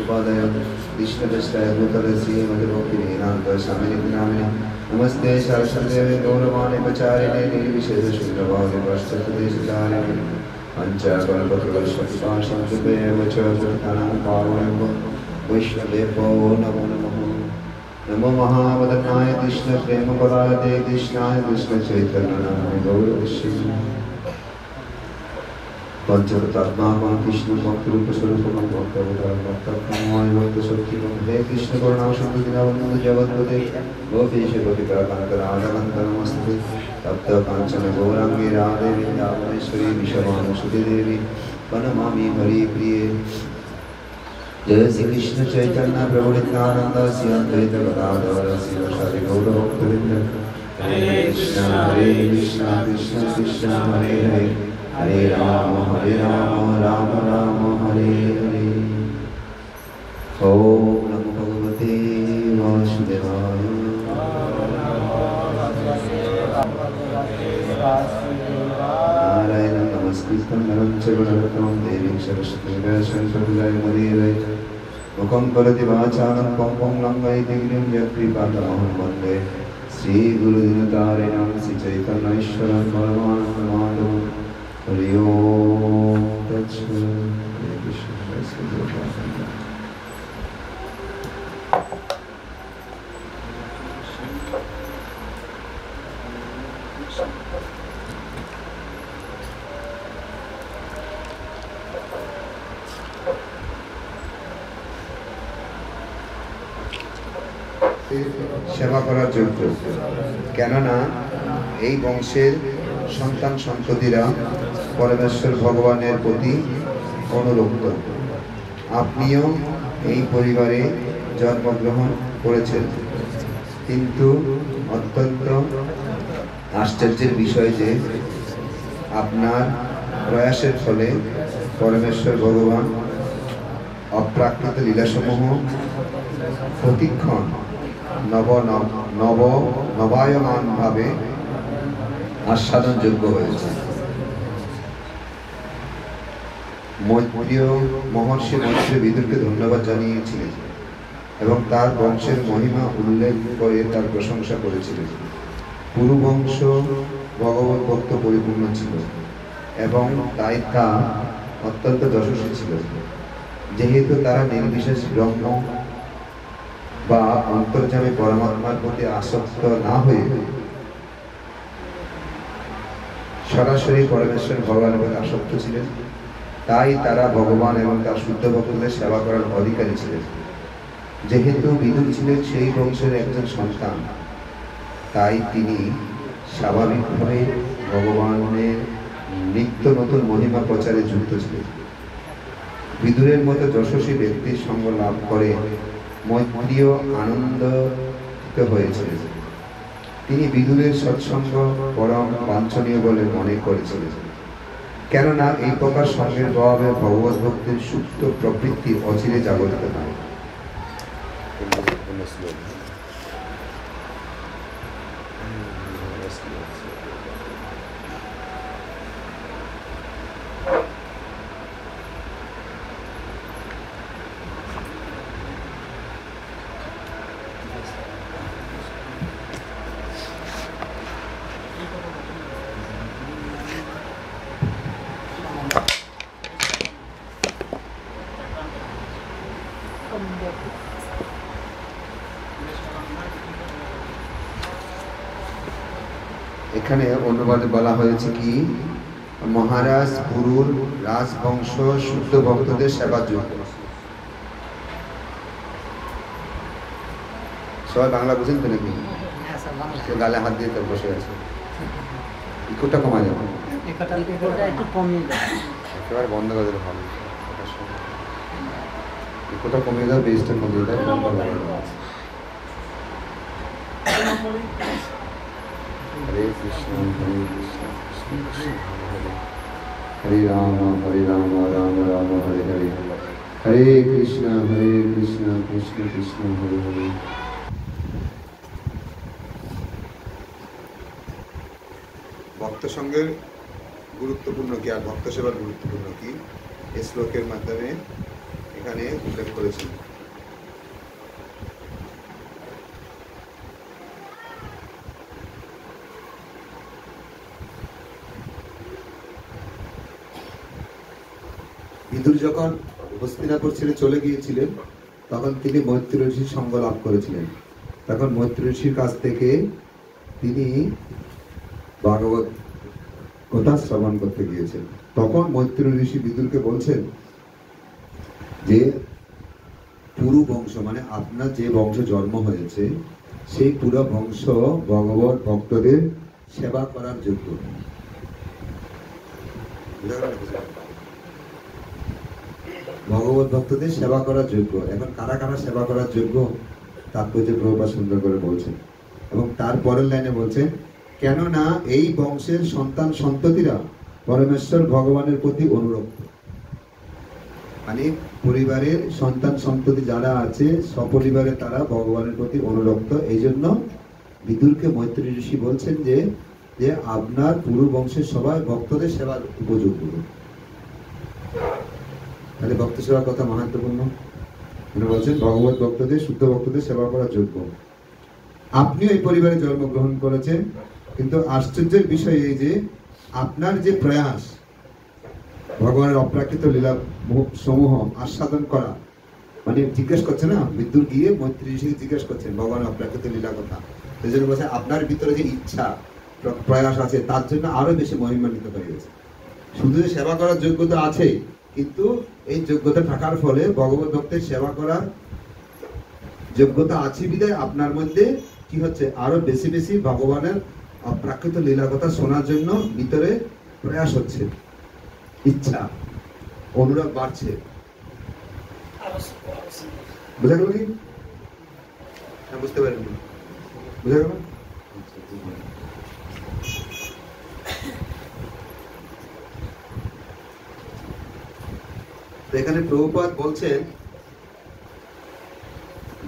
उपादय कृष्णदृष्टाय भूतले श्रीमते भक्तिवेदान्त स्वामिने नामिने नमस्ते सरस्वतीदेवे गौरवाणी प्रचारिणे निर्विशेष शून्यवादे पश्चात्देशधारिणे पंचकल्पतरुश्च कृपाशान्तिभ्येव च कृतानां पावनेभ्यो वैष्णवेभ्यो नमो नमः। नमो महावदनाय कृष्ण प्रेमपरायते कृष्णाय कृष्ण चैतन्यनाय गौरवश्री पंचतत्त्वात्मा कृष्ण भक्तरूप स्वरूपं भक्तवतार भक्तप्रमाय भक्तशक्तिं हे कृष्ण करुणासिन्धु दीनबन्धु जगद्पते गोपीश गोपिकाकान्त राधाकान्त नमस्ते तप्त काञ्चन गौराङ्गी राधे वृन्दावनेश्वरी विषभानुसुते देवी प्रणमामि हरिप्रिये। जय श्री कृष्ण चैतन्य प्रभु नित्यानंद श्री अद्वैत गदाधर श्रीवासादि गौरभक्तवृंद। हरे कृष्ण कृष्ण कृष्ण हरे हरे हरे राम राम राम हरे हरे। ओम नमो भगवते वासुदेवाय। नारायणं नमस्कृतं नरं चैव नरोत्तमं देवीं सरस्वतीं व्यासं ततो जयमुदीरये। मुखं करोति वाचालं पङ्गुं लङ्घयति गिरिं यत्कृपातमहं वन्दे श्रीगुरुदिनतारिणं श्रीचैतन्येश्वरं परमानन्दमाधवं। हरि ओम तत्सत्। हरे कृष्ण সেবা করার যোগ্য, কেননা এই বংশের সন্তান সন্ততিরা পরমেশ্বর ভগবানের প্রতি অনুরক্ত। আপনিও এই পরিবারে জন্মগ্রহণ করেছেন, কিন্তু অত্যন্ত আশ্চর্যের বিষয় যে আপনার প্রয়াসের ফলে পরমেশ্বর ভগবান অপ্রাকৃত লীলাসমূহ প্রতিক্ষণ নবায়মানভাবে আস্বাদনযোগ্য হয়েছে। মৈত্রীয় মহর্ষি মৈত্রী বিদুরকে ধন্যবাদ জানিয়েছিলেন এবং তার বংশের মহিমা উল্লেখ করে তার প্রশংসা করেছিলেন। পুরু বংশ ভগবত ভক্ত পরিপূর্ণ ছিল এবং তাই তা অত্যন্ত যশস্বী ছিল। যেহেতু তারা নির্বিশেষ ব্রহ্ম বা অন্তর্যামী পরমাত্মার প্রতি আসক্ত না হয়ে সরাসরি পরমেশ্বর ভগবানের প্রতি আসক্ত ছিলেন, তাই তারা ভগবান এবং তার শুদ্ধ ভক্তদের সেবা করার অধিকারী ছিলেন। যেহেতু বিদুর ছিলেন সেই বংশের একজন সন্তান, তাই তিনি স্বাভাবিকভাবে ভগবানের নিত্য নতুন মহিমা প্রচারে যুক্ত ছিলেন। বিদুরের মতো যশস্বী ব্যক্তির সঙ্গ লাভ করে মৈত্রীয় আনন্দিত হয়েছিলেন। তিনি বিদুরের সৎসঙ্গ পরম বাঞ্ছনীয় বলে মনে করেছিলেন, কেননা এই প্রকার সঙ্গের প্রভাবে ভগবত ভক্তির সুপ্ত প্রবৃত্তি অচিরে জাগরিত হয়। এখানে অনুবাদে বলা হয়েছে কি, মহারাজ পুরুর রাজবংশ শুদ্ধ ভক্তদের সেবার যোগ্য। সবাই বাংলা বুঝেন তো নাকি? গালে হাত দিয়ে তো বসে আছে। ইকোটা কমা যাবে, একেবারে বন্ধ করে দিলে ভালো। ইকোটা কমিয়ে দাও, বেসটা কমিয়ে দাও। हरे कृष्ण कृष्ण कृष्ण हरे राम राम राम हरे हरे हरे कृष्ण कृष्ण कृष्ण हरे हरे। ভক্ত সঙ্গের গুরুত্বপূর্ণ কি আর ভক্ত সেবার গুরুত্বপূর্ণ কি, এই শ্লোকের মাধ্যমে এখানে উল্লেখ করেছেন। বিদুর যখন হস্তিনাপুর ছেড়ে চলে গিয়েছিলেন তখন তিনি মৈত্রী ঋষির সঙ্গ লাভ করেছিলেন। তখন মৈত্রী ঋষির কাছ থেকে তিনি ভাগবত কথা শ্রবণ করতে গিয়েছেন। তখন মৈত্রী ঋষি বিদুরকে বলছেন যে পুরু বংশ মানে আপনার যে বংশ জন্ম হয়েছে সেই পুরো বংশ ভগবত ভক্তদের সেবা করার যোগ্য। ভগবত ভক্তদের সেবা করার যোগ্য। এখন কারা কারা সেবা করার যোগ্য তাৎপর্য প্রভুপাদ সুন্দর করে বলছেন। এবং তার পরের লাইনে বলছেন, কেননা এই বংশের সন্তান সন্ততিরা পরমেশ্বর ভগবানের প্রতি অনুরক্ত। মানে পরিবারের সন্তান সন্ততি যারা আছে সপরিবারে তারা ভগবানের প্রতি অনুরক্ত। এই জন্য বিদুরকে মৈত্রী ঋষি বলছেন যে যে আপনার পুরো বংশের সবাই ভক্তদের সেবার উপযোগ্য। তাহলে ভক্ত সেবার কথা মাহাত্ম্যপূর্ণ। উনি বলছেন ভগবত ভক্তদের শুদ্ধ ভক্তদের সেবা করার যোগ্য। আপনিও এই পরিবারে জন্মগ্রহণ করেছেন, কিন্তু আশ্চর্যের বিষয় এই যে আপনার যে প্রয়াস ভগবানের অপ্রাকৃত লীলা সমূহ আস্বাদন করা, মানে জিজ্ঞেস করছে না বিদ্যুৎ গিয়ে মৈত্রী ঋষিকে জিজ্ঞেস করছেন ভগবানের অপ্রাকৃত লীলা কথা। সেই জন্য বলছে আপনার ভিতরে যে ইচ্ছা প্রয়াস আছে তার জন্য আরো বেশি মহিমান্বিত হয়ে গেছে। শুধু সেবা করার যোগ্যতা আছে, কিন্তু এই যোগ্যতা থাকার ফলে ভগবত ভক্তের সেবা করার যোগ্যতা আছে বিধায় আপনার মধ্যে কি হচ্ছে আরো বেশি বেশি ভগবানের অপ্রাকৃত লীলা কথা শোনার জন্য ভিতরে প্রয়াস হচ্ছে, ইচ্ছা অনুরাগ বাড়ছে। বুঝা গেল কি? বুঝতে পারেন? বুঝা গেল? এখানে প্রভুপাদ বলছেন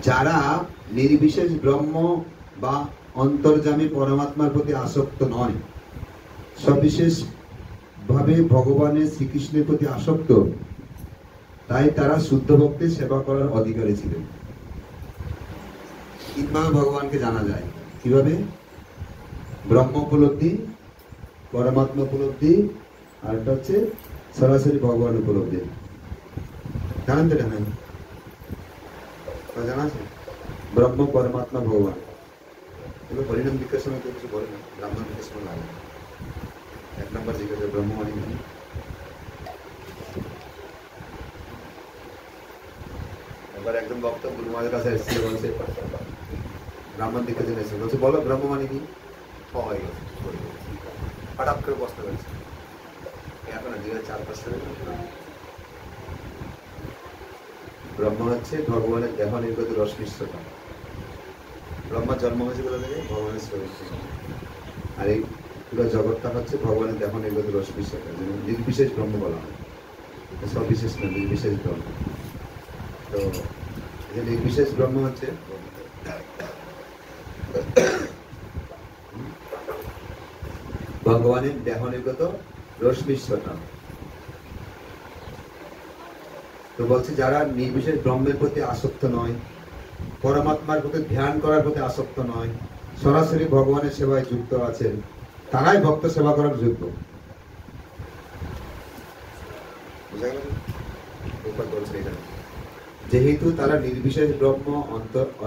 যারা নির্বিশেষ ব্রহ্ম বা অন্তর্যামী পরমাত্মার প্রতি আসক্ত নয়, সবিশেষ ভাবে ভগবানের শ্রীকৃষ্ণের প্রতি আসক্ত, তাই তারা শুদ্ধ ভক্তির সেবা করার অধিকারী ছিলেন। কিভাবে ভগবানকে জানা যায়? কিভাবে? ব্রহ্ম উপলব্ধি, পরমাত্মা উপলব্ধি, আর একটা হচ্ছে সরাসরি ভগবান উপলব্ধি। জানেন তো? জানেন? জানা আছে? ব্রহ্ম, পরমাত্মা, ভগবান। এগুলো হরিনাম দীক্ষার সময় কেউ কিছু বলে না, ব্রাহ্মণ দীক্ষার সময় লাগে। এক নম্বর জিজ্ঞাসা ব্রহ্ম মানে কি? এবার একদম বক্তা গুরু মহারাজের কাছে এসেছিল, বলছে ব্রাহ্মণ দীক্ষার জন্য এসেছিল, বলছে বলো ব্রহ্ম মানে কি? হয়ে গেছে, হঠাৎ করে বসতে পেরেছে। এখন 2004-5 সালে ব্রহ্ম হচ্ছে ভগবানের দেহ নির্গত রস মিশ্রতা। ব্রহ্মার জন্ম হয়েছে কোথা থেকে? ভগবানের শরীর থেকে। আর এই পুরো জগৎটা হচ্ছে ভগবানের দেহ নির্গত রস মিশ্রতা, যেমন নির্বিশেষ ব্রহ্ম বলা হয়। সব বিশেষ না, নির্বিশেষ ব্রহ্ম। তো এই নির্বিশেষ ব্রহ্ম হচ্ছে ভগবানের দেহ নির্গত রস মিশ্রতা। তো বলছে যারা নির্বিশেষ ব্রহ্মের প্রতি আসক্ত নয়, পরমাত্মার প্রতি ধ্যান করার প্রতি আসক্ত নয়, সরাসরি ভগবানের সেবায় যুক্ত আছেন, তারাই ভক্ত সেবা করার যোগ্য। যেহেতু তারা নির্বিশেষ ব্রহ্ম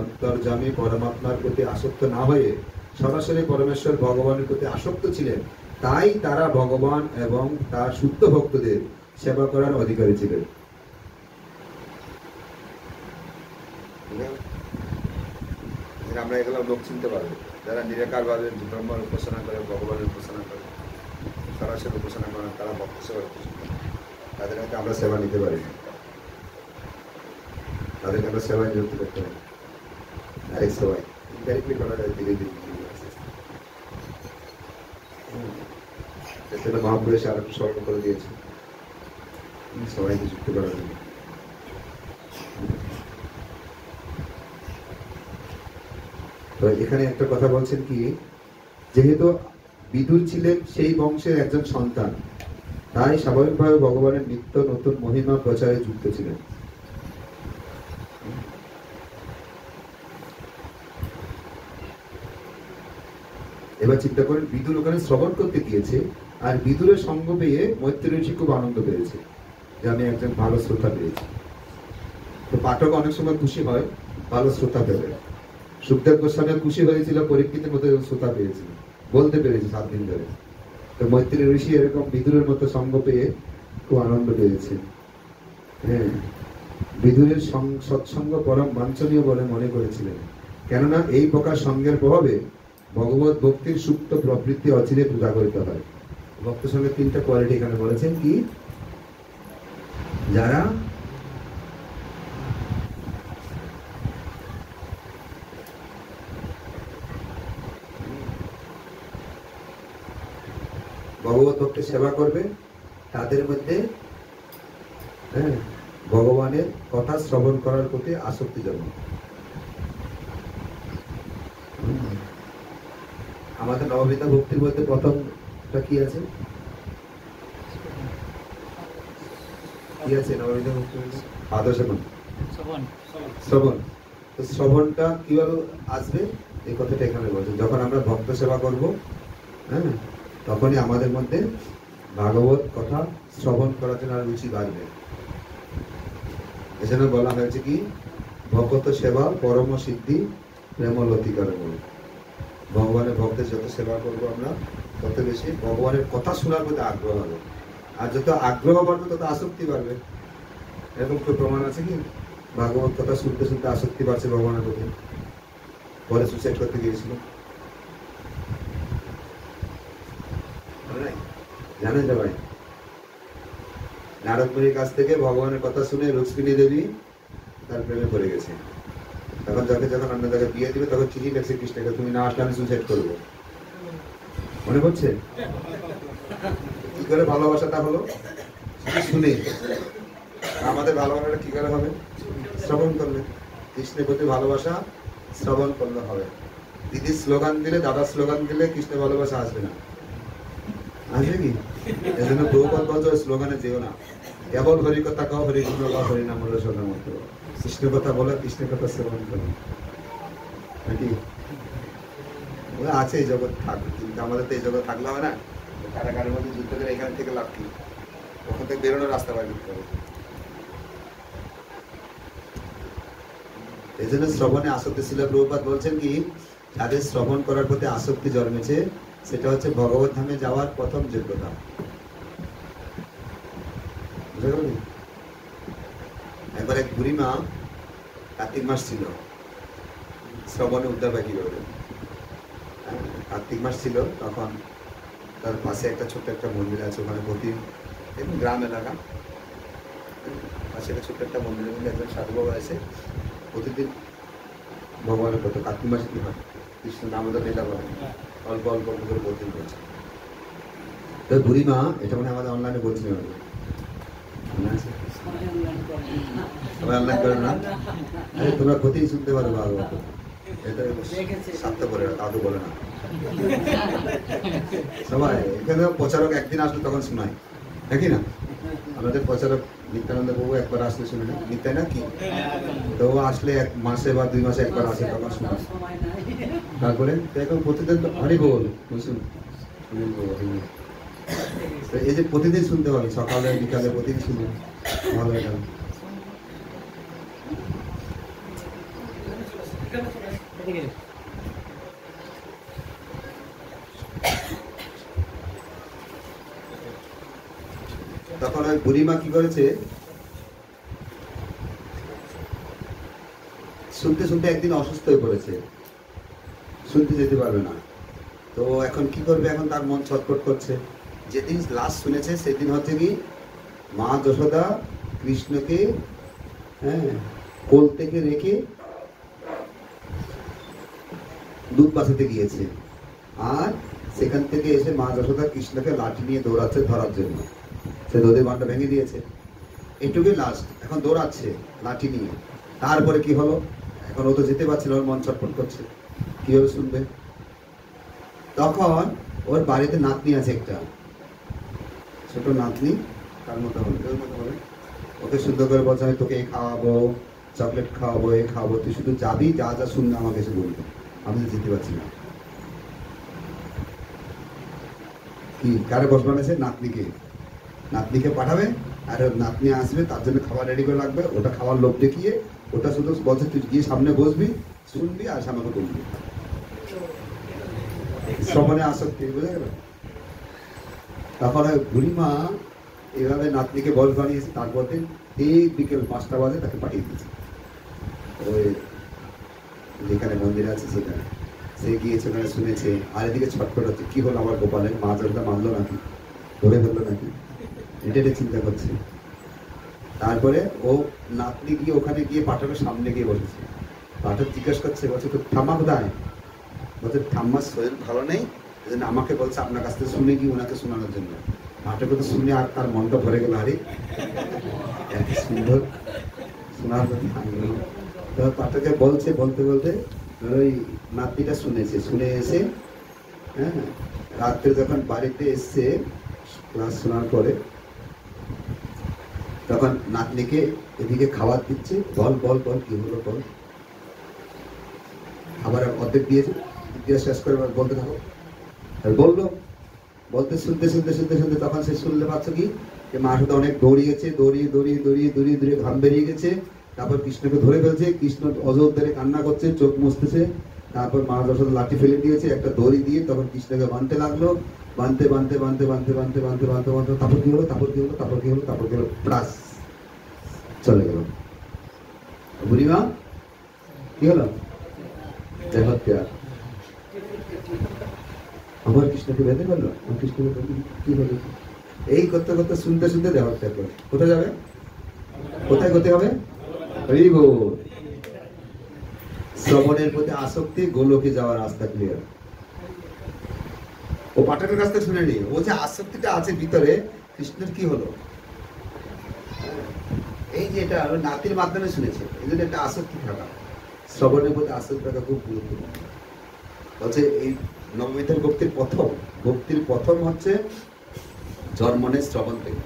অন্তর্যামী পরমাত্মার প্রতি আসক্ত না হয়ে সরাসরি পরমেশ্বর ভগবানের প্রতি আসক্ত ছিলেন, তাই তারা ভগবান এবং তার শুদ্ধ ভক্তদের সেবা করার অধিকারী ছিলেন। আমরা এগুলো লোক চিনতে পারবো যারা নিরাকার ভাবে ব্রহ্মের উপাসনা করে, ভগবানের উপাসনা করে, সরাসরি উপাসনা করে, তারা ভক্ত সেবা করতে, তাদের হয়তো আমরা সেবা নিতে পারি, তাদেরকে আমরা সেবায় নিযুক্ত করতে পারি। আরেক সেবাই ইনডাইরেক্টলি করা যায় ধীরে ধীরে। সেটা মহাপুর এসে আর একটু স্মরণ করে দিয়েছে সবাইকে যুক্ত করার জন্য। তো এখানে একটা কথা বলছেন কি, যেহেতু বিদুর ছিলেন সেই বংশের একজন সন্তান, তাই স্বাভাবিকভাবে ভগবানের নিত্য নতুন মহিমা প্রচারে যুক্ত ছিলেন। এবার চিন্তা করেন, বিদুর ওখানে শ্রবণ করতে গিয়েছে, আর বিদুরের সঙ্গ পেয়ে মৈত্রী ঋষি খুব আনন্দ পেয়েছে যে আমি একজন ভালো শ্রোতা পেয়েছি। তো পাঠক অনেক সময় খুশি হয় ভালো শ্রোতা পেলে। সুখদেব গোস্বামী খুশি হয়েছিল পরীক্ষিতের মতো শ্রোতা পেয়েছিল, বলতে পেরেছে 7 দিন ধরে। তো মৈত্রী ঋষি এরকম বিদুরের মতো সঙ্গ পেয়ে খুব আনন্দ পেয়েছে। হ্যাঁ, বিদুরের সৎসঙ্গ পরম বাঞ্ছনীয় বলে মনে করেছিলেন, কেননা এই প্রকার সঙ্গের প্রভাবে ভগবত ভক্তির সুপ্ত প্রবৃত্তি অচিরে জাগরিত হয়। ভক্ত সঙ্গের 3টা কোয়ালিটি এখানে বলেছেন, কি? যারা ভগবত ভক্তের সেবা করবে, তাদের মধ্যে ভগবানের কথা শ্রবণ করার প্রতি আসক্তি জন্ম। আমাদের নববিধা ভক্তির মধ্যে প্রথমটা কি আছে? কি আছে নববিধা ভক্তির মধ্যে? আদর্শমন, শ্রবণ। তো শ্রবণটা কিভাবে আসবে এই কথাটা এখানে বলছেন। যখন আমরা ভক্ত সেবা করব, হ্যাঁ, তখনই আমাদের মধ্যে ভাগবত কথা শ্রবণ করার জন্য আর রুচি বাড়বে। এজন্য বলা হয়েছে কি, ভগত সেবা পরম সিদ্ধি প্রেমলতিকার মূল। ভগবানের ভক্তের যত সেবা করবো আমরা, তত বেশি ভগবানের কথা শোনার প্রতি আগ্রহ হবে, আর যত আগ্রহ বাড়বে তত আসক্তি বাড়বে। এরকম কোনো প্রমাণ আছে কি? ভাগবত কথা শুনতে শুনতে আসক্তি বাড়ছে ভগবানের প্রতি, পরে সুইসাইড করতে গিয়েছিল, জানেন তো ভাই? নারদ মুনির কাছ থেকে ভগবানের কথা শুনে রুক্মিণী দেবী তার প্রেমে পড়ে গেছে। তখন যখন অন্য জায়গায় বিয়ে দিবে, তখন চিঠি লেখছে কৃষ্ণকে, তুমি না আসলে আমি সুইসাইড করবো। মনে পড়ছে কি করে ভালোবাসাটা হলো? শুনে। আমাদের ভালোবাসাটা কি করে হবে? শ্রবণ করলে। কৃষ্ণের প্রতি ভালোবাসা শ্রবণ করলে হবে। দিদির স্লোগান দিলে, দাদার স্লোগান দিলে কৃষ্ণের ভালোবাসা আসবে না, আসবে কি? এজন্য প্রভুপাদ বলছে স্লোগানে যেও না, কেবল হরি কথা কও, হরি গুণ গাও, হরি নাম হলো সদা মাত্র। কৃষ্ণের কথা বলো, কৃষ্ণের কথা শ্রবণ করো, নাকি? আছে এই জগৎ থাকবে, কিন্তু আমাদের তো এই জগৎ থাকলে হবে না। কারাগারের মধ্যে যুদ্ধ করে এখান থেকে লাভ কি? ওখান থেকে বেরোনোর রাস্তা বার করতে হবে। এই জন্য শ্রবণে আসক্তি ছিল। প্রভুপাদ বলছেন কি, যাদের শ্রবণ করার প্রতি আসক্তি জন্মেছে, সেটা হচ্ছে ভগবত ধামে যাওয়ার প্রথম যোগ্যতা। একবার এক বুড়িমা, কার্তিক মাস ছিল, শ্রবণে উদ্ধার বাকি করবে। কার্তিক মাস ছিল, তখন তার পাশে একটা ছোট্ট একটা মন্দির আছে, ওখানে প্রতি গ্রাম এলাকা, পাশে একটা ছোট্ট একটা মন্দিরের মধ্যে একজন সাধু বাবা এসে প্রতিদিন ভগবানের কথা, কার্তিক মাসে কি হয়, কৃষ্ণ দামোদর লীলা বলেন, অল্প অল্প অল্প করে বলতে বলছে। তো বুড়িমা, এটা মানে আমাদের অনলাইনে বলছিলাম, অনলাইন করে না, তোমরা ক্ষতিই শুনতে পারো ভাগবত, এটা সার্থক করে, কাউকে বলে না সবাই। এখানে প্রচারক একদিন আসলে তখন শোনায়, নাকি না? আমাদের প্রচারক নিত্যানন্দ বাবু একবার আসলে শুনে না, নিত্যাই না কি? তো ও আসলে 1 মাসে বা 2 মাসে একবার আসে, তখন শোনায়। তারপরে এখন প্রতিদিন তো হরি বল, বুঝুন, এই যে প্রতিদিন শুনতে পারি, সকালে বিকালে প্রতিদিন শুনে ভালো এটা। তখন ওই বুড়িমা কি করেছে, শুনতে শুনতে একদিন অসুস্থ হয়ে পড়েছে, শুনতে যেতে পারবে না। তো এখন কি করবে? এখন তার মন ছটফট করছে। যেদিন লাস্ট শুনেছে সেদিন হচ্ছে কি, মা যশোদা কৃষ্ণকে কোল থেকে রেখে দুধ বাঁচাতে গিয়েছে, আর সেখান থেকে এসে মা যশোদা কৃষ্ণকে লাঠি নিয়ে দৌড়াচ্ছে ধরার জন্য। সে দধি বানটা ভেঙে দিয়েছে, এটুকুই লাস্ট। এখন দৌড়াচ্ছে লাঠি নিয়ে। তারপরে কি হলো? এখন ও তো যেতে পারছিল, ওর মন ছটফট করছে, কিভাবে শুনবে? তখন ওর বাড়িতে নাতনি আছে, একটা ছোট নাতনি, তার মতো হবে, ওকে সুন্দর করে বলছে, আমি তোকে এই খাওয়াবো, চকলেট খাওয়াবো, এ খাওয়াবো, তুই শুধু যাবি, যা যা শুনবে আমাকে এসে বলবি, আমি তো যেতে পারছি না। কি কারে বস বানাইছে? নাতনিকে। নাতনিকে পাঠাবে, আর নাতনি আসবে, তার জন্য খাবার রেডি করে রাখবে। ওটা খাওয়ার লোভ দেখিয়ে ওটা শুধু বলছে তুই গিয়ে সামনে বসবি, শুনবি আর আমাকে বলবি। শ্রবণে আসক্তি, বুঝে গেল? তারপরে বুড়িমা এভাবে নাতনিকে বস বানিয়েছে। তারপর দিন ঠিক বিকেল 5টা বাজে তাকে পাঠিয়ে দিয়েছে ওই যেখানে মন্দির আছে সেখানে। সে গিয়েছে, ওখানে শুনেছে, আর এদিকে ছটফট হচ্ছে, কি হলো আমার গোপালের, মা জলটা মানলো নাকি, ধরে ফেললো নাকি, এটা চিন্তা করছে। তারপরে ও নাতনি গিয়ে ওখানে গিয়ে পাঠকের সামনে গিয়ে বসেছে। পাঠক জিজ্ঞেস করছে, বলছে তো ঠাম্মা কোথায়? বলছে ঠাম্মার শরীর ভালো নেই, এই জন্য আমাকে বলছে আপনার কাছ থেকে শুনে গিয়ে ওনাকে শোনানোর জন্য। পাঠক তো শুনে আর তার মনটা ভরে গেল, আরে এত সুন্দর শোনার কথা। পাঠকে বলছে, বলতে বলতে ওই নাতনিটা শুনেছে, শুনে এসে হ্যাঁ রাত্রে যখন বাড়িতে এসছে ক্লাস শোনার পরে, তখন নাতনিকে এদিকে খাবার দিচ্ছে। বল বল বল কি হলো বল। খাবার অর্ধেক দিয়েছে, দিয়ে শেষ করে বলতে থাকো। বললো, বলতে শুনতে শুনতে শুনতে শুনতে তখন সে শুনলে পাচ্ছ কি যে মা সাথে অনেক দৌড়িয়েছে, দৌড়িয়ে দৌড়িয়ে দৌড়িয়ে দৌড়িয়ে দৌড়িয়ে ঘাম বেরিয়ে গেছে। তারপর কৃষ্ণকে ধরে ফেলছে, কৃষ্ণ অজর ধরে কান্না করছে, চোখ মুছতেছে। তারপর মা যশোদা লাঠি ফেলে দিয়েছে, একটা দড়ি দিয়ে তখন কৃষ্ণকে বাঁধতে লাগলো। বাঁধতে বাঁধতে বাঁধতে বাঁধতে বাঁধতে বাঁধতে বাঁধতে বাঁধতে তারপর কি হলো, তারপর কি হলো, তারপর কি হলো, তারপর কি হলো, প্লাস চলে গেল। বুড়িমা কি হলো? দেহত্যা। আমার কৃষ্ণকে বেঁধে ফেললো, আমার কৃষ্ণকে কি হলো? এই করতে করতে শুনতে শুনতে দেহত্যা করে কোথায় যাবে, কোথায় করতে হবে? শ্রবণের প্রতি আসক্তি, গোলকে যাওয়ার রাস্তা ক্লিয়ার। ও পাঠকের কাছ থেকে শুনে নি, ও যে আসক্তিটা আছে ভিতরে, কৃষ্ণের কি হলো, এই যে এটা নাতির মাধ্যমে শুনেছে, এই জন্য একটা আসক্তি থাকা, শ্রবণের প্রতি আসক্তি থাকা খুব গুরুত্বপূর্ণ। বলছে এই নবমিতের ভক্তির প্রথম হচ্ছে জন্মনের শ্রবণ থেকে।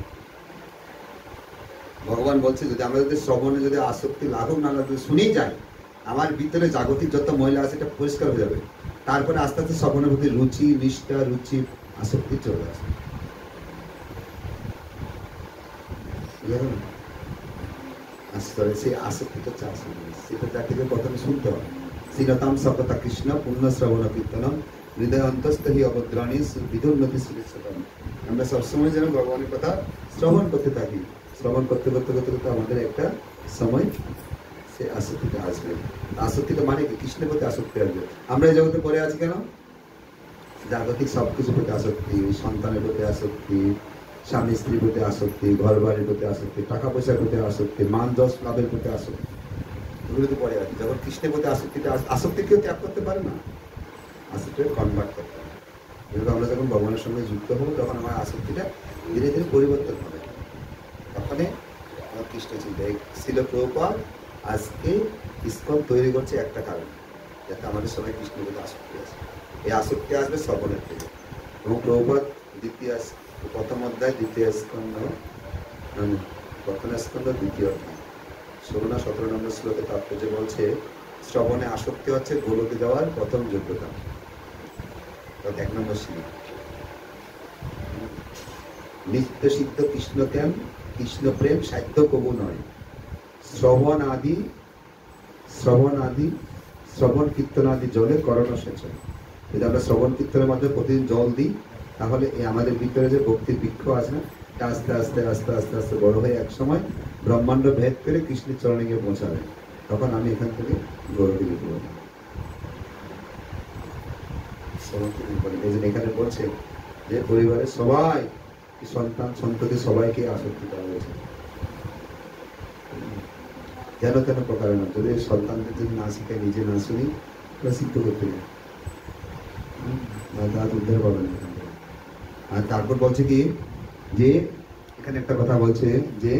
ভগবান বলছে যদি আমরা যদি শ্রবণে যদি আসক্তি লাগুক না লাগুক, শুনেই যাই, আমার ভিতরে জাগতিক যত মহিলা আছে এটা পরিষ্কার হয়ে যাবে। তারপরে আস্তে আস্তে শ্রবণের প্রতি রুচি, নিষ্ঠা, রুচি, আসক্তি চলে আসে। আস্তে সেই আসক্তিটা চাষ সেটা যাকে প্রথমে শুনতে হবে। শ্রীরতাম সপতা কৃষ্ণ পুণ্য শ্রবণ কীর্তনম হৃদয় অন্তস্থ হি অভদ্রাণী বিধুন্নতি শ্রীকৃষ্ণ। আমরা সবসময় যেন ভগবানের কথা শ্রবণ করতে থাকি। শ্রবণ করতে করতে করতে করতে আমাদের একটা সময় সে আসক্তিটা আসবে। আসক্তিটা মানে কি? কৃষ্ণের প্রতি আসক্তি আসবে। আমরা এই জগতে পড়ে আছি কেন? জাগতিক সবকিছুর প্রতি আসক্তি, সন্তানের প্রতি আসক্তি, স্বামী স্ত্রীর প্রতি আসক্তি, ঘর বাড়ির প্রতি আসক্তি, টাকা পয়সার প্রতি আসক্তি, মান যশ লাভের প্রতি আসক্তি, এগুলোতে পড়ে আছে। যখন কৃষ্ণের প্রতি আসক্তি কেউ ত্যাগ করতে পারে না, আসক্তিটা কনভার্ট করতে পারে। যেহেতু আমরা যখন ভগবানের সঙ্গে যুক্ত হবো তখন আমার আসক্তিটা ধীরে ধীরে পরিবর্তন হবে। তখনই আমার কৃষ্ণ চিন্তা ছিল। প্রভুপাদ আজকে ইসকন তৈরি করছে একটা কারণ, যাতে আমাদের সবাই কৃষ্ণের প্রতি আসক্তি আছে। এই আসক্তি আসবে শ্রবণের থেকে। এবং প্রভুপাদ প্রথম অধ্যায় দ্বিতীয় স্কন্ধ, প্রথম স্কন্ধ দ্বিতীয় অধ্যায় 16-17 নম্বর শ্লোকে তাৎপর্য বলছে শ্রবণে আসক্তি হচ্ছে গোলকে যাওয়ার প্রথম যোগ্যতা, 1 নম্বর সিঁড়ি। নিত্য সিদ্ধ কৃষ্ণ জ্ঞান, কৃষ্ণ প্রেম সাধ্য কবু নয়। শ্রবণ কীর্তন আদি জলে করণ সেচন। যদি আমরা শ্রবণ কীর্তনের মধ্যে প্রতিদিন জল দিই, তাহলে এই আমাদের ভিতরে যে ভক্তির বৃক্ষ আছে না, আস্তে আস্তে আস্তে আস্তে আস্তে বড় হয়ে এক সময় ব্রহ্মাণ্ড ভেদ করে কৃষ্ণের চরণে গিয়ে পৌঁছাবে। তখন আমি এখান থেকে গৌরকে দিতে পারবো। এই জন্য এখানে বলছে যে পরিবারের সবাই, সন্তান সন্ততি সবাইকে আসক্তি করা হয়েছে। যেন তেন প্রকারে না, যদি সন্তানদের যদি না শিখে, নিজে না শুনি, শিক্ষা করতে যায় তার উদ্ধার পাবে না। আর তারপর বলছে কি যে এখানে একটা কথা বলছে যে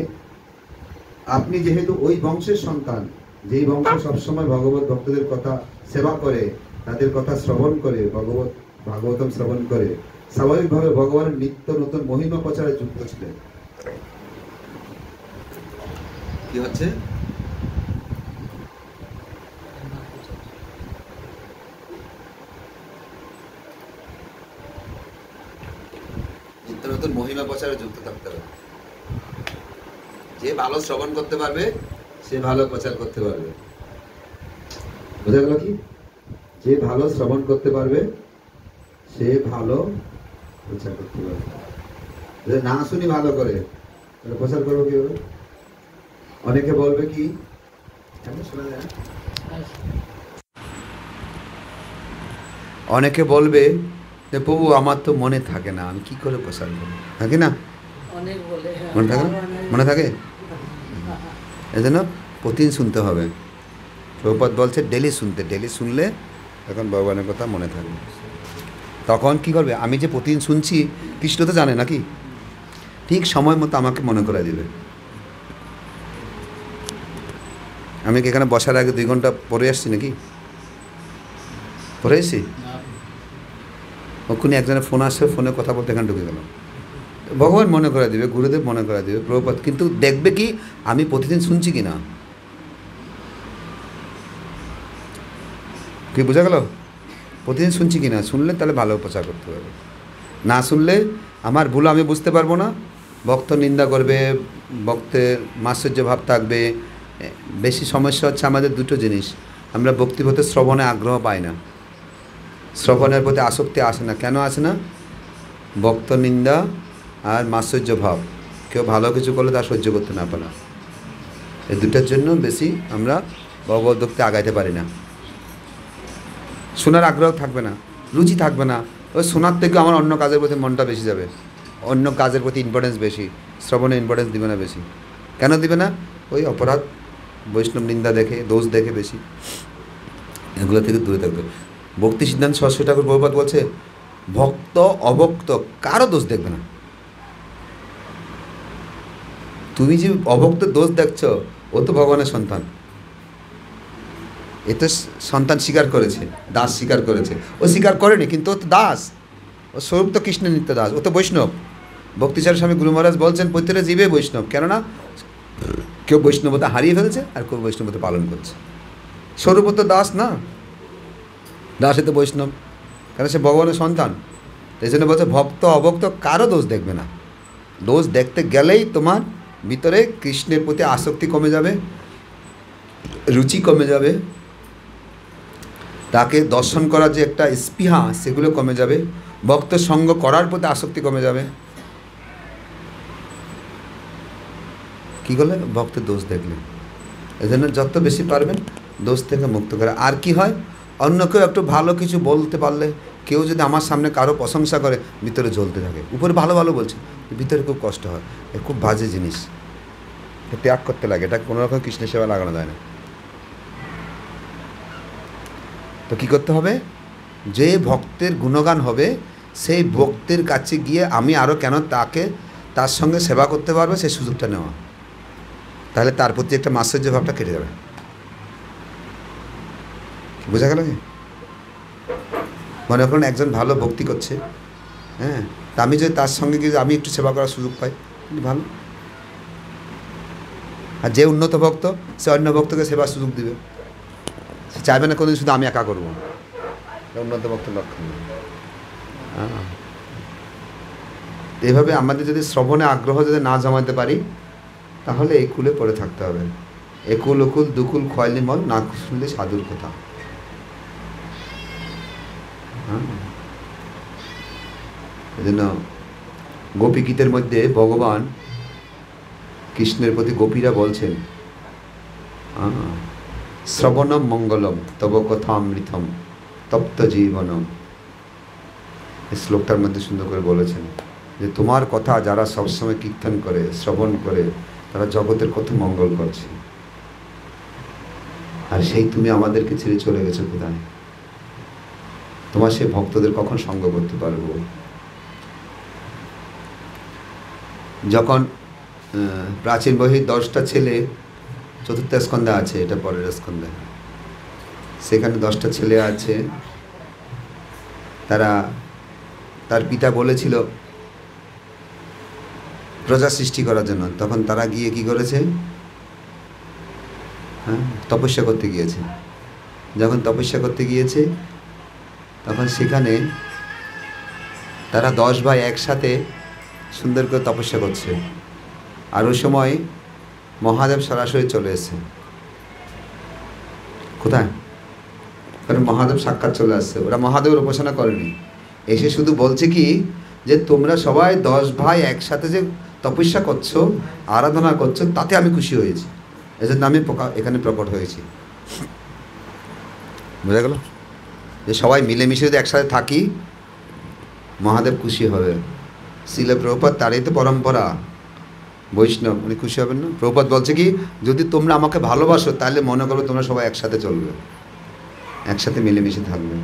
আপনি যেহেতু ওই বংশের সন্তান, যেই বংশ সবসময় ভগবত ভক্তদের কথা সেবা করে, তাদের কথা শ্রবণ করে, ভাগবতম শ্রবণ করে, স্বাভাবিকভাবে ভগবানের নিত্য নতুন মহিমা প্রচারে যুক্ত ছিলেন। কি হচ্ছে? নতুন মহিমা প্রচারে যুক্ত থাকতে হবে। যে ভালো শ্রবণ করতে পারবে সে ভালো প্রচার করতে পারবে। বোঝা গেল কি? যে ভালো শ্রবণ করতে পারবে সে ভালো প্রচার করতে পারবে। যদি না শুনি ভালো করে তাহলে প্রচার করবো কিভাবে? অনেকে বলবে কি, শোনা যায় না? অনেকে বলবে যে প্রভু আমার তো মনে থাকে না, আমি কি করে প্রচার করবো? থাকে না? মনে থাকে না? মনে থাকে? এই জন্য প্রতিদিন শুনতে হবে। প্রভুপাদ বলছে ডেলি শুনতে, ডেলি শুনলে তখন ভগবানের কথা মনে থাকবে। তখন কি করবে? আমি যে প্রতিদিন শুনছি, কৃষ্ণ তো জানে নাকি, ঠিক সময় মতো আমাকে মনে করে দিবে। আমি কি এখানে বসার আগে 2 ঘন্টা পরে আসছি নাকি? পরে এসেছি? ওখানে একজনের ফোন আসছে, ফোনে কথা বলতে এখানে ঢুকে গেল। ভগবান মনে করে দিবে, গুরুদেব মনে করে দিবে, প্রভুপাদ। কিন্তু দেখবে কি আমি প্রতিদিন শুনছি কি না। কি বোঝা গেল? প্রতিদিন শুনছি কি না। শুনলে তাহলে ভালো প্রচার করতে পারবে। না শুনলে আমার ভুল আমি বুঝতে পারবো না, ভক্ত নিন্দা করবে, ভক্তের মাৎসর্য ভাব থাকবে। বেশি সমস্যা হচ্ছে আমাদের দুটো জিনিস, আমরা ভক্তিপথে শ্রবণে আগ্রহ পাই না, শ্রবণের প্রতি আসক্তি আসে না। কেন আসে না? ভক্ত নিন্দা আর মাৎসর্য ভাব। কেউ ভালো কিছু করলে তা সহ্য করতে না পারা, এই দুটার জন্য বেশি আমরা ভগবত ভক্তি আগাইতে পারি না। শোনার আগ্রহ থাকবে না, রুচি থাকবে না। ওই শোনার থেকে আমার অন্য কাজের প্রতি মনটা বেশি যাবে, অন্য কাজের প্রতি ইম্পর্টেন্স বেশি, শ্রবণে ইম্পর্টেন্স দিবে না বেশি। কেন দিবে না? ওই অপরাধ, বৈষ্ণব নিন্দা দেখে, দোষ দেখে বেশি, এগুলো থেকে দূরে থাকবে। ভক্তি সিদ্ধান্ত সরস্বতী ঠাকুর প্রভুপাদ বলছে ভক্ত অভক্ত কারো দোষ দেখবে না। তুমি যে অভক্তের দোষ দেখছ, ও তো ভগবানের সন্তান, এ তো সন্তান স্বীকার করেছে, দাস স্বীকার করেছে। ও স্বীকার করেনি, কিন্তু ও তো দাস, ও স্বরূপ তো কৃষ্ণের নিত্য দাস, ও তো বৈষ্ণব। ভক্তিচার স্বামী গুরু মহারাজ বলছেন প্রত্যেকটা জীবে বৈষ্ণব। কেননা কেউ বৈষ্ণবতা হারিয়ে ফেলেছে আর কেউ বৈষ্ণবতা পালন করছে। স্বরূপ তো দাস না, দাসে তো বৈষ্ণব, কারণ সে ভগবানের সন্তান। এই জন্য বলছে ভক্ত অভক্ত কারো দোষ দেখবে না। দোষ দেখতে গেলেই তোমার ভিতরে কৃষ্ণের প্রতি আসক্তি কমে যাবে, রুচি কমে যাবে, তাকে দর্শন করার যে একটা স্পৃহা সেগুলো কমে যাবে, ভক্ত সঙ্গ করার প্রতি আসক্তি কমে যাবে। কী করলে? ভক্তের দোষ দেখলে। এই জন্য যত বেশি পারবেন দোষ থেকে মুক্ত করে। আর কি হয়? অন্য কেউ একটু ভালো কিছু বলতে পারলে, কেউ যদি আমার সামনে কারো প্রশংসা করে, ভিতরে জ্বলতে থাকে। উপরে ভালো ভালো বলছে, ভিতরে খুব কষ্ট হয়। এ খুব বাজে জিনিস, ত্যাগ করতে লাগে। এটা কোনো রকম কৃষ্ণের সেবা লাগানো যায় না। তো কী করতে হবে? যে ভক্তের গুণগান হবে সেই ভক্তের কাছে গিয়ে আমি আরও কেন তার সঙ্গে সেবা করতে পারবো সেই সুযোগটা নেওয়া। তাহলে তার প্রতি একটা মাৎসর্য ভাবটা কেটে যাবে। বোঝা গেল কি? মনে করুন একজন ভালো ভক্তি করছে, হ্যাঁ, তা আমি যদি তার সঙ্গে গিয়ে আমি একটু সেবা করার সুযোগ পাই, ভালো। আর যে উন্নত ভক্ত সে অন্য ভক্তকে সেবার সুযোগ দিবে, সে চাইবে না কোনোদিন শুধু আমি একা করবো। উন্নত ভক্তের লক্ষণ। হ্যাঁ, এভাবে আমাদের যদি শ্রবণে আগ্রহ যদি না জমাতে পারি, তাহলে এই কুলে পড়ে থাকতে হবে। একুল অকুল দুকুল খয়লি মল না শুনলে সাধুর কথা। হ্যাঁ, এই জন্য গোপী গীতের মধ্যে ভগবান কৃষ্ণের প্রতি গোপীরা বলছেন শ্রবণম মঙ্গলম তব কথামৃতম তপ্ত জীবনম। এই শ্লোকটার মধ্যে সুন্দর করে বলেছেন যে তোমার কথা যারা সবসময় কীর্তন করে, শ্রবণ করে, তারা জগতের কত মঙ্গল করছে। আর সেই তুমি আমাদেরকে ছেড়ে চলে গেছো কোথায়? তোমার সেই ভক্তদের কখন সঙ্গ করতে পারবো? যখন প্রাচীন বহি 10টা ছেলে, 4th স্কন্ধে আছে, এটা পরের স্কন্ধে, সেখানে 10টা ছেলে আছে। তার পিতা বলেছিল প্রজা সৃষ্টি করার জন্য, তখন তারা গিয়ে কি করেছে? হ্যাঁ, তপস্যা করতে গিয়েছে। যখন তপস্যা করতে গিয়েছে তখন সেখানে তারা 10 ভাই একসাথে সুন্দর করে তপস্যা করছে। আর ওই সময় মহাদেব সরাসরি চলে এসেছে। কোথায়? কারণ মহাদেব সাক্ষাৎ চলে আসছে। ওরা মহাদেবের উপাসনা করেনি, এসে শুধু বলছে কি যে তোমরা সবাই 10 ভাই একসাথে যে তপস্যা করছো, আরাধনা করছো, তাতে আমি খুশি হয়েছি, এজন্য আমি এখানে প্রকট হয়েছি। বোঝা গেল? যে সবাই মিলেমিশে যদি একসাথে থাকি, মহাদেব খুশি হবে। শিল প্রভুপাদ তারই তো পরম্পরা, বৈষ্ণব, উনি খুশি হবেন না? প্রভুপাদ বলছে কি, যদি তোমরা আমাকে ভালোবাসো তাহলে মনে করো তোমরা সবাই একসাথে চলবে, একসাথে মিলেমিশে থাকবে,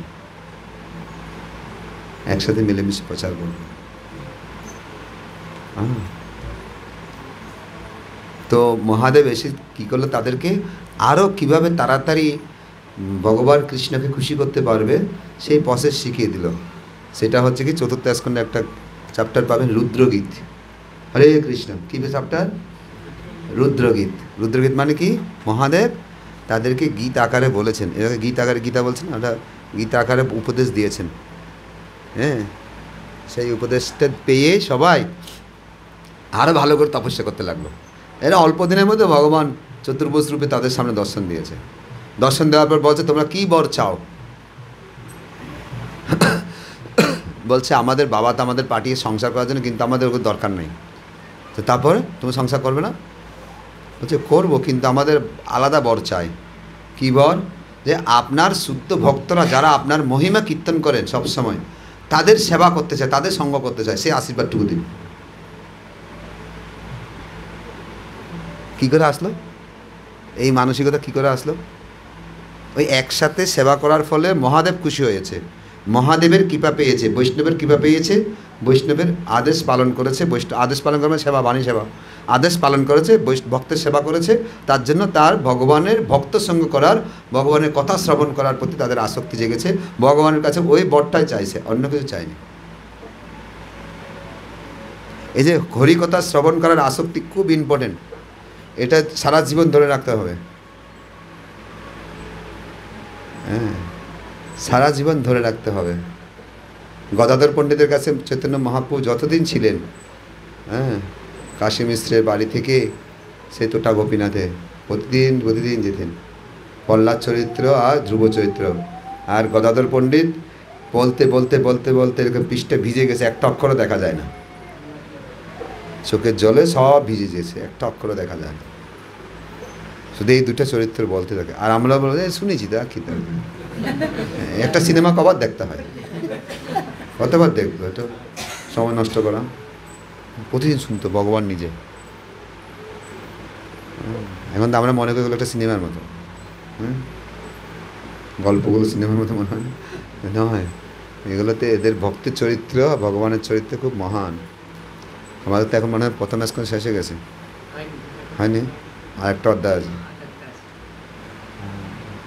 একসাথে মিলেমিশে প্রচার করবে। তো মহাদেব এসে কী করলো, তাদেরকে আরও কীভাবে তাড়াতাড়ি ভগবান কৃষ্ণকে খুশি করতে পারবে সেই প্রসেস শিখিয়ে দিল। সেটা হচ্ছে কি, চতুর্থ স্কন্ধে একটা চ্যাপ্টার পাবেন, রুদ্রগীত। হরে কৃষ্ণ, কী চ্যাপ্টার? রুদ্রগীত। রুদ্রগীত মানে কি, মহাদেব তাদেরকে গীত আকারে বলেছেন, এটাকে গীত আকারে, গীতা বলছেন, ওটা গীত আকারে উপদেশ দিয়েছেন। হ্যাঁ, সেই উপদেশটা পেয়ে সবাই আরও ভালো করে তপস্যা করতে লাগলো। এরা অল্প দিনের মধ্যে ভগবান চতুর্ভুজ রূপে তাদের সামনে দর্শন দিয়েছে। দর্শন দেওয়ার পর বলছে, তোমরা কী বর চাও? বলছে, আমাদের বাবা তো আমাদের পাঠিয়ে সংসার করার জন্য, কিন্তু আমাদের ওর দরকার নেই। তো তারপরে তুমি সংসার করবে না? বলছে, করবো, কিন্তু আমাদের আলাদা বর চাই। কী বর? যে আপনার শুদ্ধ ভক্তরা যারা আপনার মহিমা কীর্তন করেন সবসময়, তাদের সেবা করতে চায়, তাদের সঙ্গ করতে চায়, সেই আশীর্বাদটুকু দিন। কী করে আসলো এই মানসিকতা? কী করে আসলো? ওই একসাথে সেবা করার ফলে মহাদেব খুশি হয়েছে, মহাদেবের কৃপা পেয়েছে, বৈষ্ণবের কৃপা পেয়েছে, বৈষ্ণবের আদেশ পালন করেছে। আদেশ পালন করার সেবা, বাণী সেবা, আদেশ পালন করেছে, ভক্তের সেবা করেছে, তার জন্য তার ভগবানের ভক্ত সঙ্গ করার, ভগবানের কথা শ্রবণ করার প্রতি তাদের আসক্তি জেগেছে। ভগবানের কাছে ওই বরটাই চাইছে, অন্য কিছু চায়নি। এই যে হরিকথা শ্রবণ করার আসক্তি খুব ইম্পর্টেন্ট, এটা সারা জীবন ধরে রাখতে হবে। হ্যাঁ, সারা জীবন ধরে রাখতে হবে। গদাধর পণ্ডিতের কাছে চৈতন্য মহাপ্রভু যতদিন ছিলেন, হ্যাঁ, কাশী মিশ্রের বাড়ি থেকে সে তোটা গোপীনাথে প্রতিদিন যেতেন। প্রহ্লাদ চরিত্র আর ধ্রুব চরিত্র, আর গদাধর পণ্ডিত বলতে এরকম পৃষ্ঠে ভিজে গেছে, একটা অক্ষরও দেখা যায় না, চোখের জলে সব ভিজে গেছে, একটা অক্ষরও দেখা যায় না, শুধু এই দুটো চরিত্র বলতে থাকে। আর আমরা বলবো, শুনেছি তা কী, একটা সিনেমা কবার দেখতে হয়, কতবার দেখবো, এটা সময় নষ্ট করা। প্রতিদিন শুনতো ভগবান নিজে। এখন তো আমরা মনে করি একটা সিনেমার মতো, গল্পগুলো সিনেমার মতো মনে হয় নয়। এগুলোতে এদের ভক্তের চরিত্র, ভগবানের চরিত্র খুব মহান। আমাদের তো এখন মনে হয় প্রথম স্কন্ধ শেষ হয়ে গেছে, হয়নি? আর একটা অধ্যায় আছে,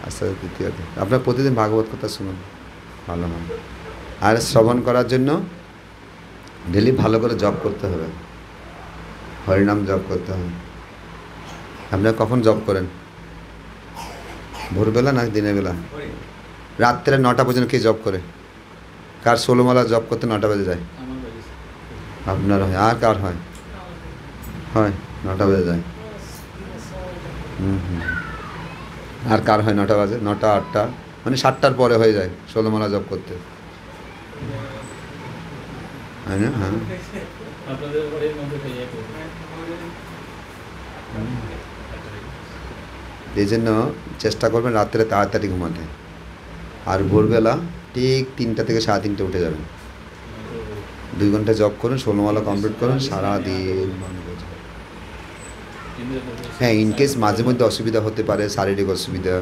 আস্তে আস্তে তৃতীয় অধ্যায়। আপনার প্রতিদিন ভাগবত কথা শুনুন, ভালো হয়। আর শ্রবণ করার জন্য ডেলি ভালো করে জপ করতে হবে, হরিনাম জপ করতে হবে। আপনারা কখন জপ করেন? ভোরবেলা না দিনের বেলা? রাত্রে 9টা পর্যন্ত কে জপ করে? কার 16 মালা জপ করতে 9টা বেজে যায়? আপনার হয়, আর কার হয়? 9টা বেজে যায়। আর কার হয় 9টা বাজে? 9টা 8টা, মানে 7টার পরে হয়ে যায় 16 মালা জপ করতে, হয় না? হ্যাঁ, এই জন্য চেষ্টা করবেন রাত্রে তাড়াতাড়ি ঘুমাতে, আর ভোরবেলা ঠিক 3টা থেকে 3:30 উঠে যাবেন। 2 ঘন্টা জব করুন, 16 মালা কমপ্লিট করুন, সারাদিন। হ্যাঁ, ইনকেস মাঝে মধ্যে অসুবিধা হতে পারে, শারীরিক অসুবিধা,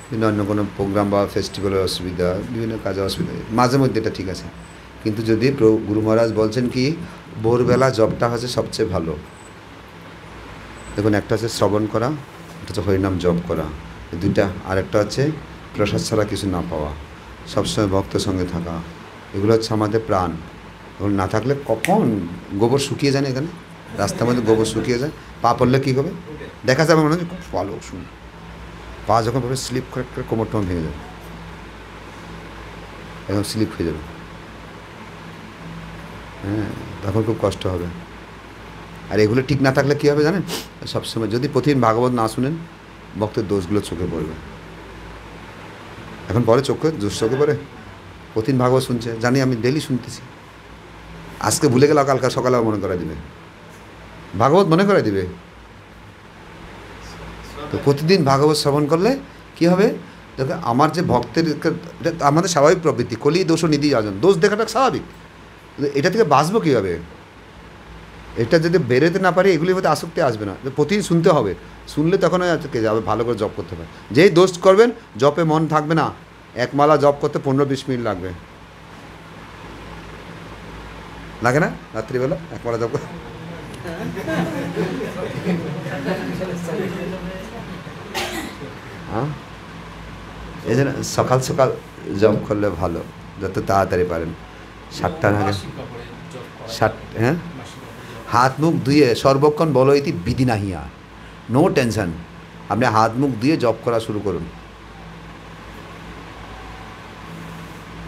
বিভিন্ন অন্য কোনো প্রোগ্রাম বা ফেস্টিভ্যালের অসুবিধা, বিভিন্ন কাজে অসুবিধা, মাঝে মধ্যে এটা ঠিক আছে। কিন্তু যদি গুরু মহারাজ বলছেন কি, ভোরবেলা জবটা হচ্ছে সবচেয়ে ভালো। দেখুন, একটা হচ্ছে শ্রবণ করা, একটা হচ্ছে হরিনাম জপ করা, দুইটা। আর একটা হচ্ছে প্রসাদ ছাড়া কিছু না পাওয়া, সবসময় ভক্তের সঙ্গে থাকা, এগুলো হচ্ছে আমাদের প্রাণ। এগুলো না থাকলে কখন গোবর শুকিয়ে যায় না, এখানে রাস্তার মধ্যে গোবর শুকিয়ে যায়, পা পড়লে কী হবে দেখা যাবে, মনে হয় খুব ভালো শুনে, পা যখন পড়বে স্লিপ করে কোমর টোমর ভেঙে যাবে, একদম স্লিপ হয়ে যাবে। হ্যাঁ, তখন খুব কষ্ট হবে। আর এগুলো ঠিক না থাকলে কী হবে জানেন, সবসময় যদি প্রতিদিন ভাগবত না শুনেন ভক্তের দোষগুলো চোখে পড়বে। এখন পরে চোখে দোষ চোখে পড়ে, প্রতিদিন ভাগবত শুনছে, জানি আমি ডেলি শুনতেছি, আজকে ভুলে গেলে কালকে সকালে মনে করাই দিবে, ভাগবত মনে করাই দিবে। তো প্রতিদিন ভাগবত শ্রবণ করলে কি হবে, দেখো আমার যে ভক্তের, আমাদের স্বাভাবিক প্রবৃত্তি, কলি দোষ নিধি আজন, দোষ দেখাটা স্বাভাবিক, এটা থেকে বাঁচবো কীভাবে? এটা যদি বেরোতে না পারি এগুলির মধ্যে আসক্তি আসবে না, প্রতিদিন শুনতে হবে, শুনলে তখন কে যাবে ভালো করে জপ করতে পারে। যেই দোষ করবেন জপে মন থাকবে না, এক মালা জপ করতে 15-20 মিনিট লাগবে, লাগে না? রাত্রিবেলা এক মালা জপ করতে হ্যাঁ, এই জন্য সকাল সকাল জপ করলে ভালো, যত তাড়াতাড়ি পারেন। 7টার আগে 7, হ্যাঁ, হাত মুখ ধুয়ে সর্বক্ষণ বলো ইতি বিধি নাহিয়া, নো টেনশন, আপনি হাত মুখ ধুয়ে জপ করা শুরু করুন।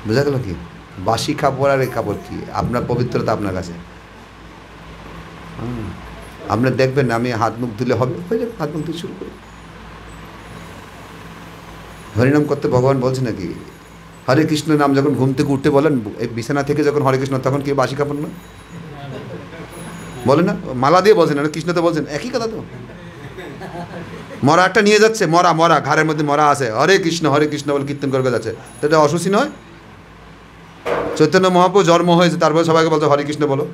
বোঝা গেল কি? বাসি কাপড় আর এই কাপড় কি, আপনার পবিত্রতা আপনার কাছে। আপনি দেখবেন আমি হাত মুখ ধুলে হবে, হয়ে যাবে, হাত মুখ ধুয়ে শুরু করুন। হরিনাম করতে ভগবান বলছে নাকি? হরে কৃষ্ণ নাম যখন ঘুম থেকে উঠতে বলেন, এই বিছানা থেকে যখন হরে কৃষ্ণ, তখন কি বাসি কাপড় না বলেন না? মালা দিয়ে বলছেন না, কৃষ্ণতে বলছেন, একই কথা তো। মরা একটা নিয়ে যাচ্ছে, মরা মরা ঘাড়ের মধ্যে মরা আছে, হরে কৃষ্ণ বলে কীর্তন করে যাচ্ছে, তো এটা অসুচি নয়? চৈতন্য মহাপ্রভু জন্ম হয়েছে, তারপরে সবাইকে বলছে হরে কৃষ্ণ বলো,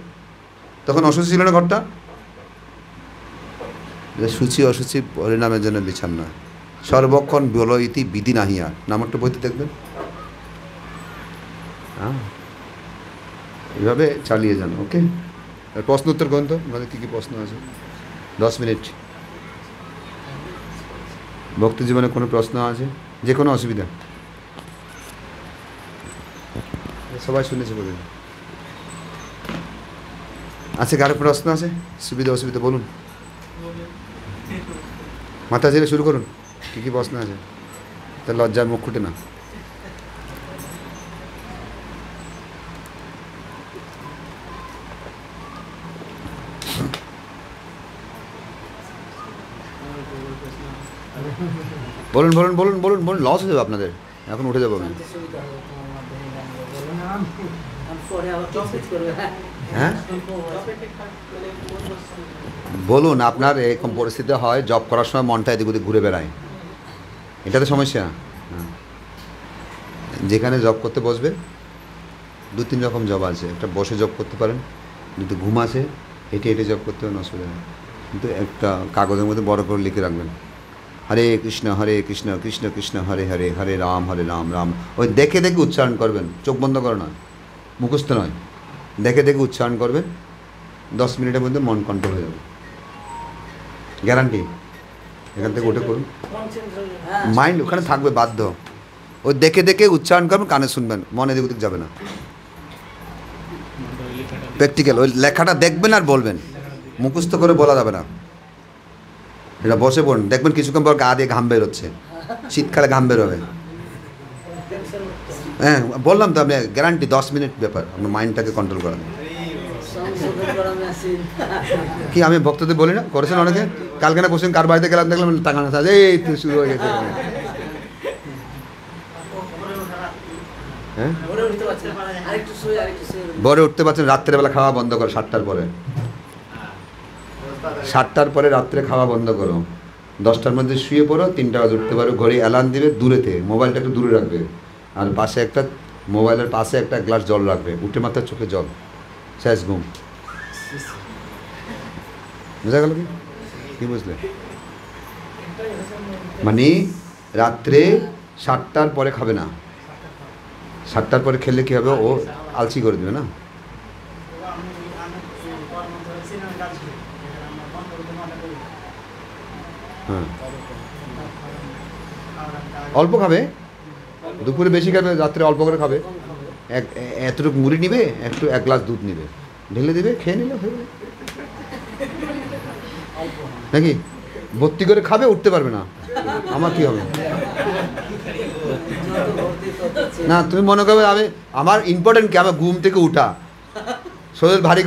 তখন অসুচি ছিল না ঘরটা? সূচি অসুচি হরিনামের জন্য বিছান নয়, সর্বক্ষণ বলো ইতি বিধি নাহিয়া, নামকটা বইতে দেখবেন। হ্যাঁ, এইভাবে চালিয়ে যান। ওকে, প্রশ্ন উত্তর করুন তো, মানে কী কী প্রশ্ন আছে? 10 মিনিট। ভক্তি জীবনে কোনো প্রশ্ন আছে? যে কোনো অসুবিধা? সবাই শুনেছে বলুন। আছে কারো প্রশ্ন আছে? সুবিধা অসুবিধা বলুন, মাথা ঝেড়ে শুরু করুন। কী কী প্রশ্ন আছে? তা লজ্জার মুখ খুঁটে না। বলুন বলুন বলুন বলুন বলুন, লস হয়ে যাবে আপনাদের, এখন উঠে যাবো আমি। হ্যাঁ বলুন, আপনার এরকম পরিস্থিতি হয় জব করার সময় মনটা এদিক ওদিক ঘুরে বেড়ায়, এটা তো সমস্যা। হ্যাঁ, যেখানে জব করতে বসবে 2-3 রকম জব আছে, একটা বসে জব করতে পারেন, যদি ঘুম আসে হেঁটে হেঁটে জব করতে পারেন, অসুবিধা নেই, কিন্তু একটা কাগজের মধ্যে বড় করে লিখে রাখবেন, হরে কৃষ্ণ কৃষ্ণ কৃষ্ণ হরে হরে, হরে রাম রাম। ওই দেখে দেখে উচ্চারণ করবেন, চোখ বন্ধ করে নয়, মুখস্থ নয়, দেখে দেখে উচ্চারণ করবেন, 10 মিনিটের মধ্যে মন কন্ট্রোল হয়ে যাবে, গ্যারান্টি। এখান থেকে উঠে করুন, মাইন্ড ওখানে থাকবে বাধ্য, ওই দেখে দেখে উচ্চারণ করবেন, কানে শুনবেন, মন এদিক ওদিক যাবে না। প্র্যাকটিক্যাল, ওই লেখাটা দেখবেন আর বলবেন, মুখস্থ করে বলা যাবে না। এটা বসে পড়ুন, দেখবেন কিছুক্ষণ পর গা দিয়ে ঘাম বেরোচ্ছে, শীতকালে ঘাম বেরোবে। হ্যাঁ বললাম তো, আপনি গ্যারান্টি 10 মিনিট ব্যাপার, আপনার মাইন্ডটাকে কন্ট্রোল করা। কি আমি ভক্তদের বলি না, করেছেন অনেকে? কালকে না বসেন কার বাড়িতে গেলাম, দেখলাম টাকা না, এই তো শুরু হয়ে গেছে। হ্যাঁ ভোরে উঠতে পারছেন, রাত্রেবেলা খাওয়া বন্ধ করো, 7টার পরে, 7টার পরে রাত্রে খাওয়া বন্ধ করো, 10টার মধ্যে শুয়ে পড়ো, 3টা বাজে উঠতে পারো, ঘড়ি অ্যালার্ম দিবে, দূরে থেকে মোবাইলটা একটু দূরে রাখবে, আর পাশে একটা মোবাইলের পাশে একটা গ্লাস জল রাখবে, উঠে মাত্র চোখে জল, শেষ ঘুম। বোঝা গেল কি? কি বুঝলে? মানে রাত্রে 7টার পরে খাবে না, 7টার পরে খেলে কী হবে, ও আলসি করে দেবে না। হ্যাঁ অল্প খাবে, দুপুরে বেশি খাবে, রাত্রে অল্প করে খাবে, এতটুকু মুড়ি নিবে, একটু 1 গ্লাস দুধ নিবে, ঢেলে দিবে, খেয়ে নিলে হয়ে যাবে। নাকি ভর্তি করে খাবে, উঠতে পারবে না, আমার কি হবে? না তুমি মনে করবে আমি, আমার ইম্পর্টেন্ট কি, আমার ঘুম থেকে উঠা, শরীর ভারী